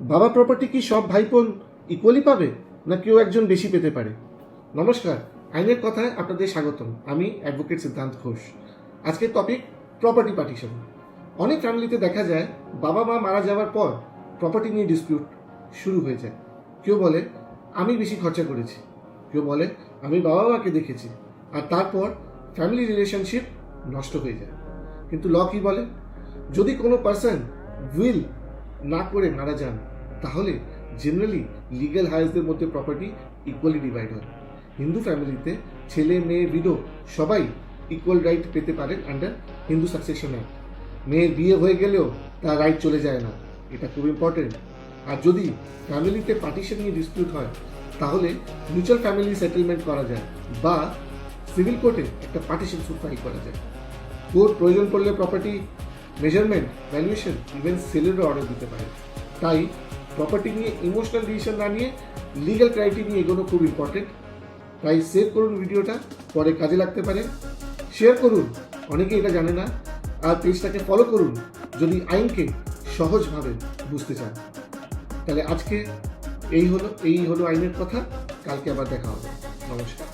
বাবা প্রপার্টি কি সব ভাইবোন ইকুয়ালি পাবে, না কেউ একজন বেশি পেতে পারে? নমস্কার, আইনের কথায় আপনাদের স্বাগতম। আমি অ্যাডভোকেট সিদ্ধান্ত ঘোষ। আজকের টপিক প্রপার্টি পার্টিশন। অনেক ফ্যামিলিতে দেখা যায় বাবা মা মারা যাওয়ার পর প্রপার্টি নিয়ে ডিসপিউট শুরু হয়ে যায়। কেউ বলে আমি বেশি খরচা করেছি, কেউ বলে আমি বাবা মাকে দেখেছি, আর তারপর ফ্যামিলি রিলেশনশিপ নষ্ট হয়ে যায়। কিন্তু ল কি বলে? যদি কোনো পার্সন উইল না করে মারা যান, তাহলে জেনারেলি লিগ্যাল হায়ার্সদের মধ্যে প্রপার্টি ইকুয়ালি ডিভাইড হয়। হিন্দু ফ্যামিলিতে ছেলে মেয়ে বিডো সবাই ইকুয়াল রাইট পেতে পারেন আন্ডার হিন্দু সাকসেশন অ্যাক্ট। মেয়ের বিয়ে হয়ে গেলেও তার রাইট চলে যায় না, এটা খুব ইম্পর্টেন্ট। আর যদি ফ্যামিলিতে পার্টিশন নিয়ে ডিসপিউট হয়, তাহলে মিউচুয়াল ফ্যামিলি সেটেলমেন্ট করা যায় বা সিভিল কোর্টে একটা পার্টিশন সুট ফাইল করা যায়। কোর্ট প্রয়োজন পড়লে প্রপার্টি মেজারমেন্ট, ভ্যালুয়েশন, ইভেন সেলেরও অর্ডার দিতে পারে। তাই প্রপার্টি নিয়ে ইমোশনাল ডিসিশন না নিয়ে লিগ্যাল ক্রাইটেরিয়া নিয়ে এগোনো খুব ইম্পর্টেন্ট। তাই সেভ করুন ভিডিওটা, পরে কাজে লাগতে পারে। শেয়ার করুন, অনেকে এটা জানে না। আর পেজটাকে ফলো করুন যদি আইনকে সহজভাবে বুঝতে চান। তাহলে আজকে এই হলো আইনের কথা। কালকে আবার দেখা হবে। নমস্কার।